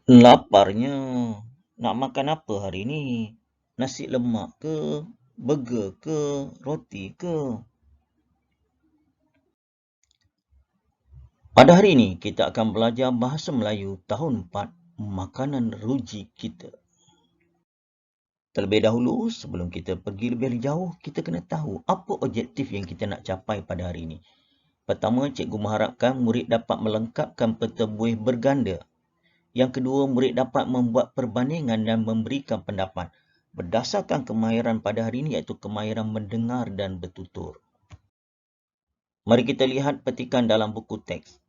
Laparnya. Nak makan apa hari ni? Nasi lemak ke? Burger ke? Roti ke? Pada hari ini, kita akan belajar bahasa Melayu tahun 4, makanan ruji kita. Terlebih dahulu, sebelum kita pergi lebih jauh, kita kena tahu apa objektif yang kita nak capai pada hari ini. Pertama, cikgu mengharapkan murid dapat melengkapkan peta buih berganda. Yang kedua, murid dapat membuat perbandingan dan memberikan pendapat berdasarkan kemahiran pada hari ini, iaitu kemahiran mendengar dan bertutur. Mari kita lihat petikan dalam buku teks.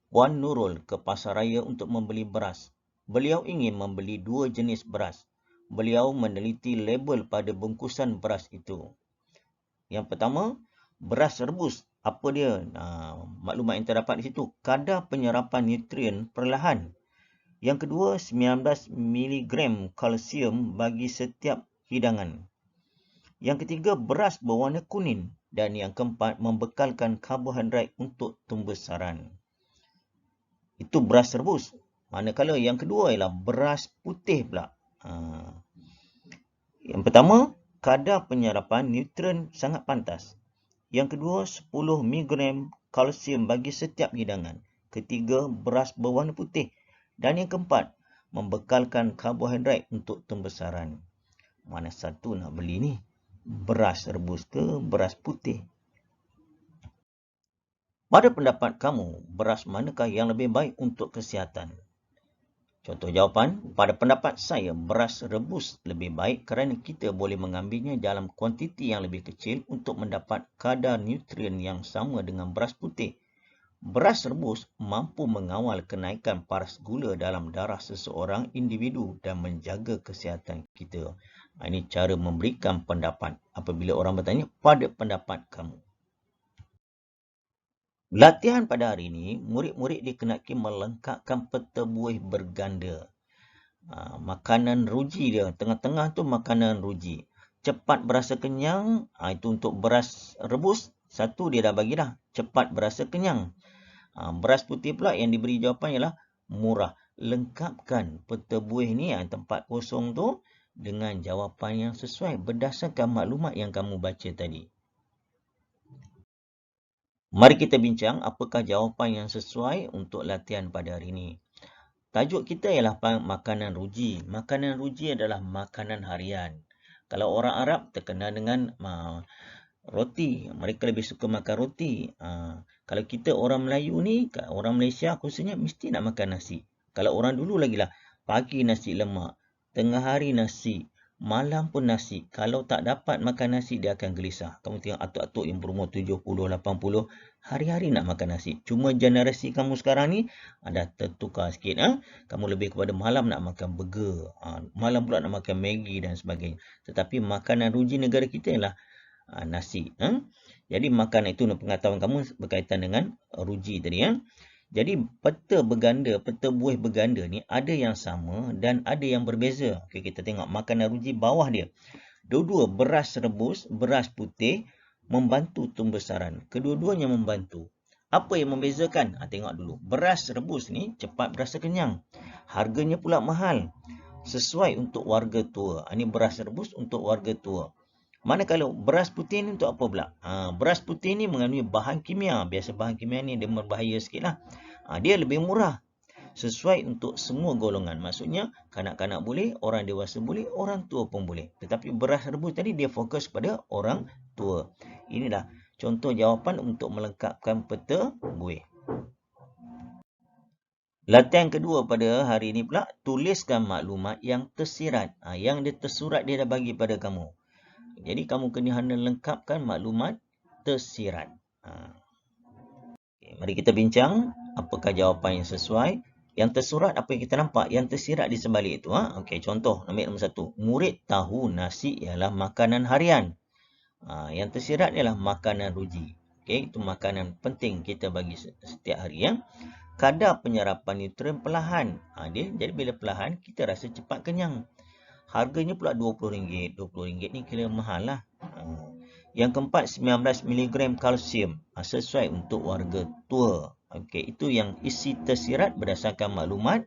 Puan Nurul ke pasaraya untuk membeli beras. Beliau ingin membeli 2 jenis beras. Beliau meneliti label pada bungkusan beras itu. Yang pertama, beras rebus. Apa dia? Maklumat yang terdapat di situ. Kadar penyerapan nutrien perlahan. Yang kedua, 19 mg kalsium bagi setiap hidangan. Yang ketiga, beras berwarna kuning. Dan yang keempat, membekalkan karbohidrat untuk pembesaran. Itu beras rebus. Manakala yang kedua ialah beras putih pula. Yang pertama, kadar penyerapan nutrien sangat pantas. Yang kedua, 10 mg kalsium bagi setiap hidangan. Ketiga, beras berwarna putih. Dan yang keempat, membekalkan karbohidrat untuk pembesaran. Mana satu nak beli ni? Beras rebus ke beras putih? Pada pendapat kamu, beras manakah yang lebih baik untuk kesihatan? Contoh jawapan, pada pendapat saya, beras rebus lebih baik kerana kita boleh mengambilnya dalam kuantiti yang lebih kecil untuk mendapat kadar nutrien yang sama dengan beras putih. Beras rebus mampu mengawal kenaikan paras gula dalam darah seseorang individu dan menjaga kesihatan kita. Ini cara memberikan pendapat apabila orang bertanya, pada pendapat kamu. Latihan pada hari ini, murid-murid dikenaki melengkapkan peta buih berganda. Makanan ruji dia. Tengah-tengah tu makanan ruji. Cepat berasa kenyang, itu untuk beras rebus. Satu dia dah bagi dah. Cepat berasa kenyang. Beras putih pula yang diberi jawapan ialah murah. Lengkapkan peta buih ni, tempat kosong tu, dengan jawapan yang sesuai berdasarkan maklumat yang kamu baca tadi. Mari kita bincang apakah jawapan yang sesuai untuk latihan pada hari ini. Tajuk kita ialah makanan ruji. Makanan ruji adalah makanan harian. Kalau orang Arab terkenal dengan roti. Mereka lebih suka makan roti. Kalau kita orang Melayu ni, orang Malaysia khususnya mesti nak makan nasi. Kalau orang dulu lagi lah, pagi nasi lemak, tengah hari nasi, malam pun nasi. Kalau tak dapat makan nasi, dia akan gelisah. Kamu tengok atuk-atuk yang berumur 70, 80, hari-hari nak makan nasi. Cuma generasi kamu sekarang ni, dah tertukar sikit. Kamu lebih kepada malam nak makan burger. Malam pula nak makan Maggi dan sebagainya. Tetapi makanan ruji negara kita ialah nasi. Jadi makanan itu pengetahuan kamu berkaitan dengan ruji tadi. Jadi peta berganda, peta buih berganda ni ada yang sama dan ada yang berbeza. Okay, kita tengok makanan ruji bawah dia. Dua-dua beras rebus, beras putih membantu pembesaran. Kedua-duanya membantu. Apa yang membezakan? Tengok dulu. Beras rebus ni cepat berasa kenyang. Harganya pula mahal. Sesuai untuk warga tua. Ini beras rebus untuk warga tua. Manakala beras putih ni untuk apa pula? Beras putih ni mengandungi bahan kimia. Biasa bahan kimia ni dia berbahaya sikit lah. Dia lebih murah. Sesuai untuk semua golongan. Maksudnya, kanak-kanak boleh, orang dewasa boleh, orang tua pun boleh. Tetapi beras rebus tadi dia fokus pada orang tua. Inilah contoh jawapan untuk melengkapkan peta buih. Latihan kedua pada hari ini pula, tuliskan maklumat yang tersirat. Yang dia tersurat dia dah bagi pada kamu. Jadi kamu kena lengkapkan maklumat tersirat. Okay, mari kita bincang apakah jawapan yang sesuai. Yang tersurat apa yang kita nampak, yang tersirat di sebalik itu. Okey, contoh nombor 1. Murid tahu nasi ialah makanan harian. Yang tersirat ialah makanan ruji. Okey, itu makanan penting kita bagi setiap hari. Kadar penyerapan nutrien perlahan. Jadi bila perlahan, kita rasa cepat kenyang. Harganya pula RM20. RM20 ni kira mahal lah. Yang keempat, 19 mg kalsium. Sesuai untuk warga tua. Okey, itu yang isi tersirat berdasarkan maklumat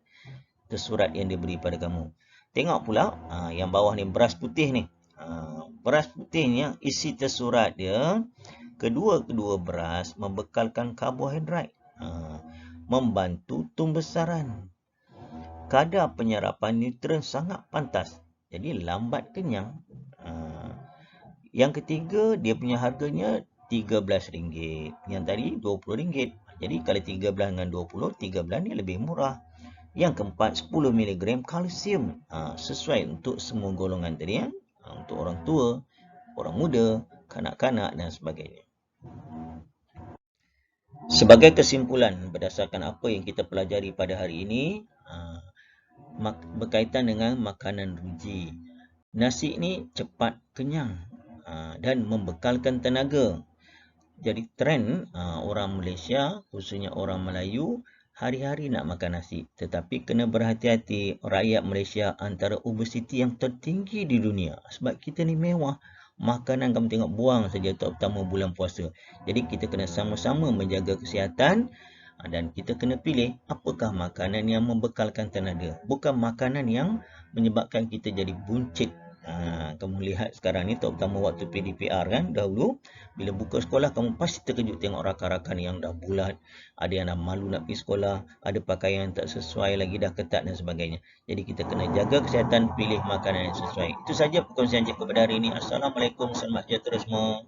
tersurat yang diberi pada kamu. Tengok pula yang bawah ni, beras putih ni. Beras putih ni isi tersurat dia, kedua-kedua beras membekalkan karbohidrat, membantu tumbesaran. Kadar penyerapan nutrien sangat pantas, jadi lambat kenyang. Yang ketiga, dia punya harganya RM13. Yang tadi RM20. Jadi kalau 13 dengan 20, 13 ni lebih murah. Yang keempat, 10 mg kalsium. Sesuai untuk semua golongan tadi. Untuk orang tua, orang muda, kanak-kanak dan sebagainya. Sebagai kesimpulan, berdasarkan apa yang kita pelajari pada hari ini, berkaitan dengan makanan ruji. Nasi ni cepat kenyang dan membekalkan tenaga. Jadi trend orang Malaysia, khususnya orang Melayu, hari-hari nak makan nasi. Tetapi kena berhati-hati, rakyat Malaysia antara obesiti yang tertinggi di dunia. Sebab kita ni mewah. Makanan kamu tengok buang saja terutama bulan puasa. Jadi kita kena sama-sama menjaga kesihatan dan kita kena pilih apakah makanan yang membekalkan tenaga. Bukan makanan yang menyebabkan kita jadi buncit. Kamu lihat sekarang ni, terutama waktu PDPR kan, dahulu bila buka sekolah kamu pasti terkejut tengok rakan-rakan yang dah bulat, ada yang dah malu nak pergi sekolah, ada pakaian yang tak sesuai lagi, dah ketat dan sebagainya. Jadi kita kena jaga kesihatan, pilih makanan yang sesuai. Itu saja perkongsian cikgu pada hari ini. Assalamualaikum, selamat sejahtera semua.